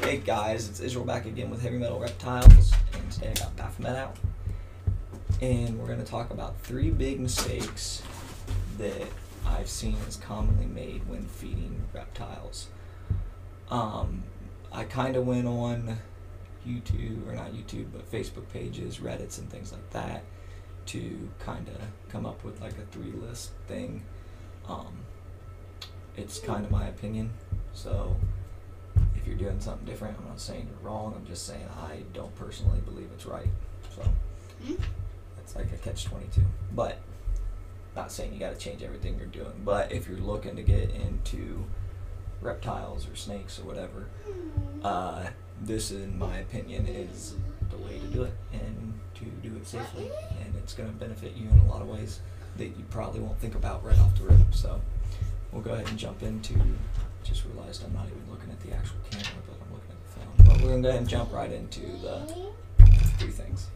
Hey guys, it's Israel back again with Heavy Metal Reptiles, and today I got Baphomet out. And we're going to talk about 3 big mistakes that I've seen as commonly made when feeding reptiles. I kind of went on YouTube, or not YouTube, but Facebook pages, Reddits, and things like that to kind of come up with like a 3-list thing. It's kind of my opinion, so if you're doing something different, I'm not saying you're wrong, I'm just saying I don't personally believe it's right. So it's like a catch-22. But not saying you got to change everything you're doing, but if you're looking to get into reptiles or snakes or whatever, this, in my opinion, is the way to do it and to do it safely, and it's going to benefit you in a lot of ways that you probably won't think about right off the rip. So we'll go ahead and jump into, just realized I'm not even looking at the actual camera, but I'm looking at the phone. But we're going to go ahead and jump right into the 3 things.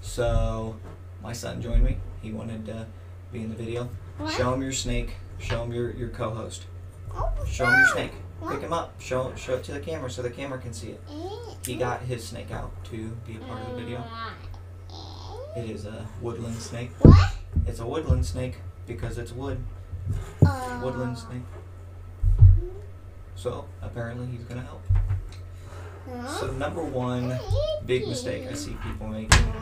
So my son joined me. He wanted to be in the video. Show him your snake. Show him your co-host. Show him your snake. Pick him up. Show it to the camera so the camera can see it. He got his snake out to be a part of the video. It is a woodland snake. What? It's a woodland snake because it's wood. Woodland snake. So apparently he's gonna help. So number 1 big mistake I see people making.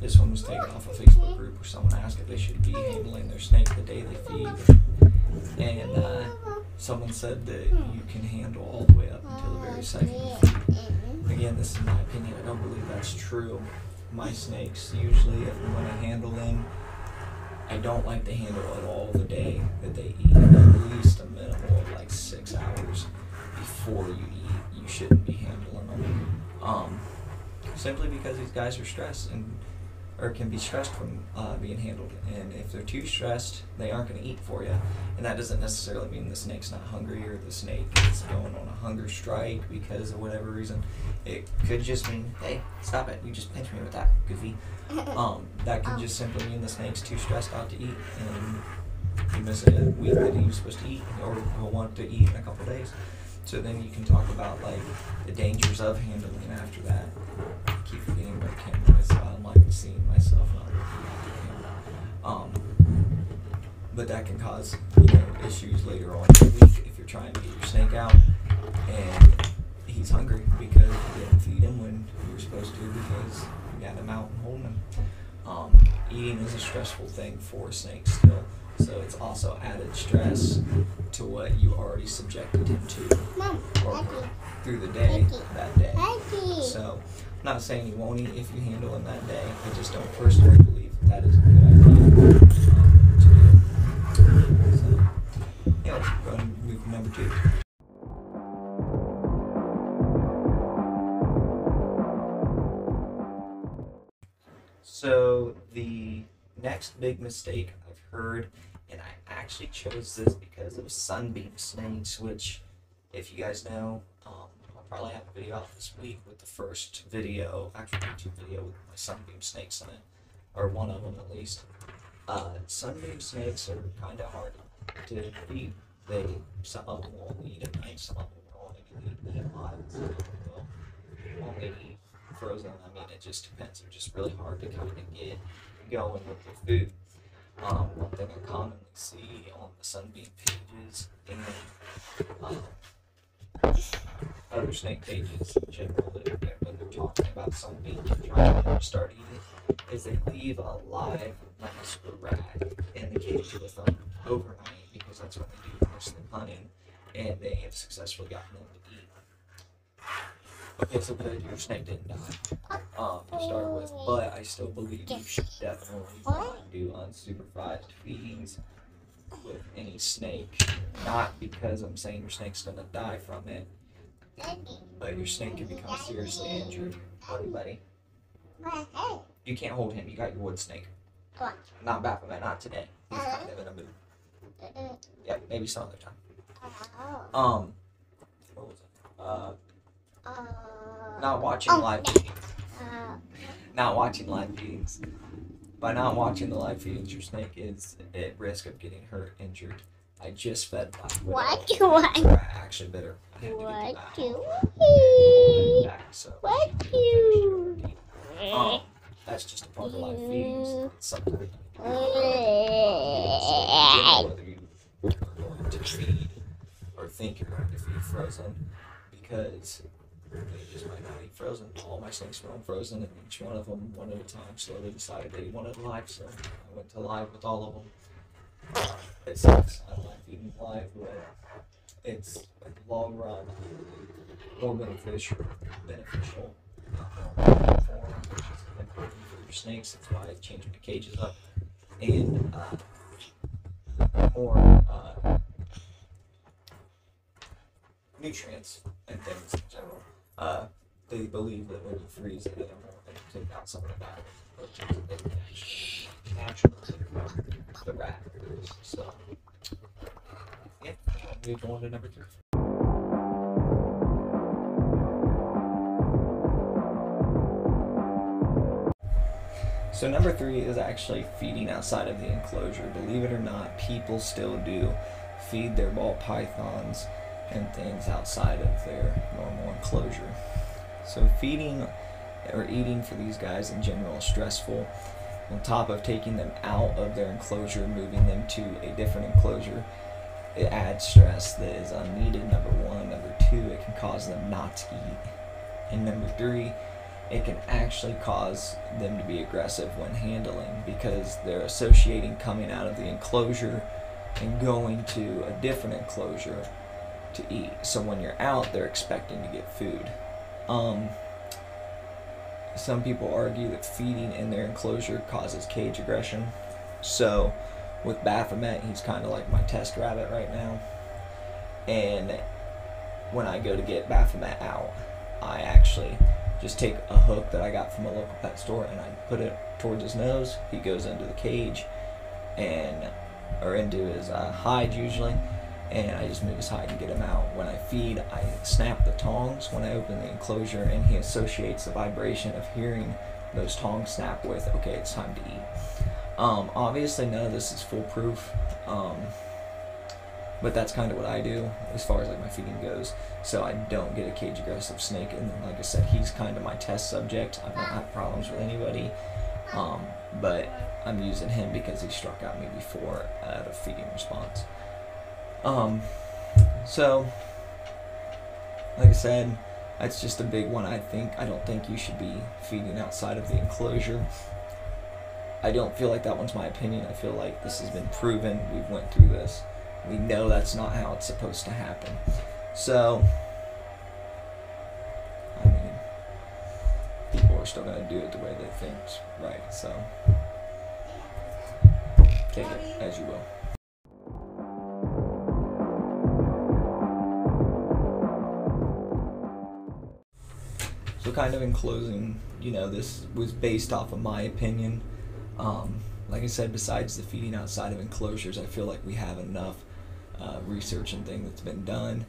This one was taken off a Facebook group where someone asked if they should be handling their snake the day they feed, and someone said that you can handle all the way up until the very second you feed. Again, this is my opinion. I don't believe that's true. My snakes, usually if I'm going to handle them, I don't like to handle it all the day that they eat. At least a minimum of like 6 hours before you eat. You shouldn't be handling them. Simply because these guys are stressed or can be stressed from being handled. And if they're too stressed, they aren't going to eat for you. And that doesn't necessarily mean the snake's not hungry or the snake is going on a hunger strike because of whatever reason. It could just mean, hey, stop it, you just pinched me with that, goofy. That can just simply mean the snake's too stressed out to eat, and you miss a week that he was supposed to eat, or he'll want to eat in a couple days. So then you can talk about like the dangers of handling after that. I keep forgetting about camera, so I'm like seeing myself not looking at the camera. But that can cause, issues later on in the week if you're trying to get your snake out and he's hungry because you didn't feed him when you were supposed to because you got him out and holding him. Eating is a stressful thing for snakes still, so it's also added stress to what you already subjected him to or through the day that day. So I'm not saying you won't eat if you handle him that day. I just don't personally believe that is a good idea to do. So yeah, let's go ahead and move to number 2. So the next big mistake I've heard, and I actually chose this because of sunbeam snakes, which, if you guys know, I'll probably have a video out this week with the first video, actual YouTube video with my sunbeam snakes in it, or one of them at least. Sunbeam snakes are kind of hard to feed. Some of them will eat at night, some of them will only eat alive, some of them will only eat frozen. I mean, it just depends. They're just really hard to kind of get going with the food. One thing I commonly see on the sunbeam pages and other snake pages in general, when they're talking about sunbeams and trying to get them to start eating, is they leave a live mouse or rat in the cage with them overnight because that's what they do most of the hunting, and they have successfully gotten them to eat. Okay, so good, your snake didn't die to start with, but I still believe you should definitely not do unsupervised feedings with any snake. Not because I'm saying your snake's gonna die from it, but your snake can become seriously injured. Buddy. You can't hold him, you got your wood snake. Not Baphomet, not today. He's kind of in a mood. Yeah, maybe some other time. What was it? Not watching live feedings. Not watching live feedings. by not watching the live feedings, your snake is at risk of getting hurt, injured. I just fed Black Widow. What do I? Actually, better. What do you? That's just a part of live feedings. Sometimes whether you are going to feed or think you're going to feed frozen, because they just might not eat frozen. All my snakes were on frozen, and each one of them, one at a time, slowly decided they wanted live. So I went to live with all of them. It sucks. I like feeding live, but it's in the long run more beneficial for your snakes. That's why I changed my cages up, and more nutrients and things in general. They believe that when you freeze the animal and you take out some of the proteins, they can actually naturally the rat. So, yeah, we go on to number 3. So number 3 is actually feeding outside of the enclosure. Believe it or not, people still do feed their ball pythons and things outside of their normal enclosure. So feeding or eating for these guys in general is stressful. On top of taking them out of their enclosure, moving them to a different enclosure, it adds stress that is unneeded, number 1. Number 2, it can cause them not to eat. And number 3, it can actually cause them to be aggressive when handling, because they're associating coming out of the enclosure and going to a different enclosure to eat. So when you're out, they're expecting to get food. Some people argue that feeding in their enclosure causes cage aggression. So with Baphomet, he's kind of like my test rabbit right now. And when I go to get Baphomet out, I actually just take a hook that I got from a local pet store and I put it towards his nose. He goes into the cage or into his hide usually, and I just move his hide and get him out. When I feed, I snap the tongs when I open the enclosure, and he associates the vibration of hearing those tongs snap with, okay, it's time to eat. Obviously none of this is foolproof, but that's kind of what I do as far as like my feeding goes, so I don't get a cage aggressive snake. And then, like I said, he's kind of my test subject. I've not had problems with anybody, but I'm using him because he struck out me before at a feeding response. So like I said, that's just a big one. I don't think you should be feeding outside of the enclosure. I don't feel like that one's my opinion. I feel like this has been proven. We've went through this. We know that's not how it's supposed to happen. So, I mean, people are still going to do it the way they think's right. So, take it as you will. So kind of in closing, this was based off of my opinion. Like I said, besides the feeding outside of enclosures, I feel like we have enough research and thing that's been done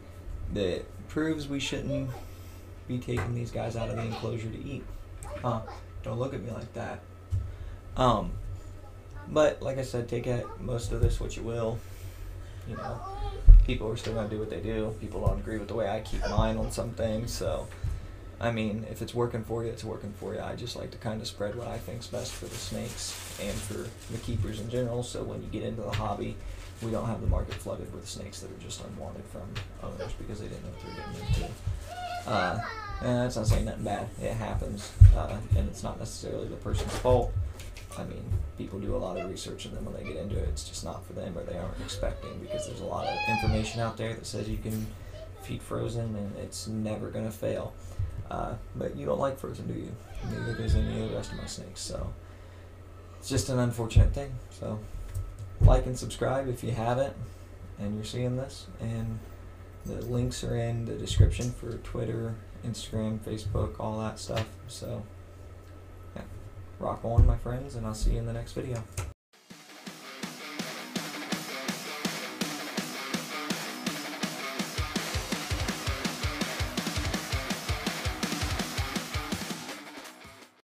that proves we shouldn't be taking these guys out of the enclosure to eat. Don't look at me like that. But like I said, take most of this what you will. People are still going to do what they do. People don't agree with the way I keep mine on some things, so I mean, if it's working for you, it's working for you. I just like to kind of spread what I think's best for the snakes and for the keepers in general, so when you get into the hobby, we don't have the market flooded with snakes that are just unwanted from owners because they didn't know what they were getting into. And that's not saying nothing bad. It happens, and it's not necessarily the person's fault. I mean, people do a lot of research, and then when they get into it, it's just not for them, or they aren't expecting, because there's a lot of information out there that says you can feed frozen and it's never going to fail. But you don't like frozen, do you? Neither does any of the rest of my snakes, so it's just an unfortunate thing. So like and subscribe if you haven't and you're seeing this, and the links are in the description for Twitter, Instagram, Facebook, all that stuff. So yeah, rock on, my friends, and I'll see you in the next video.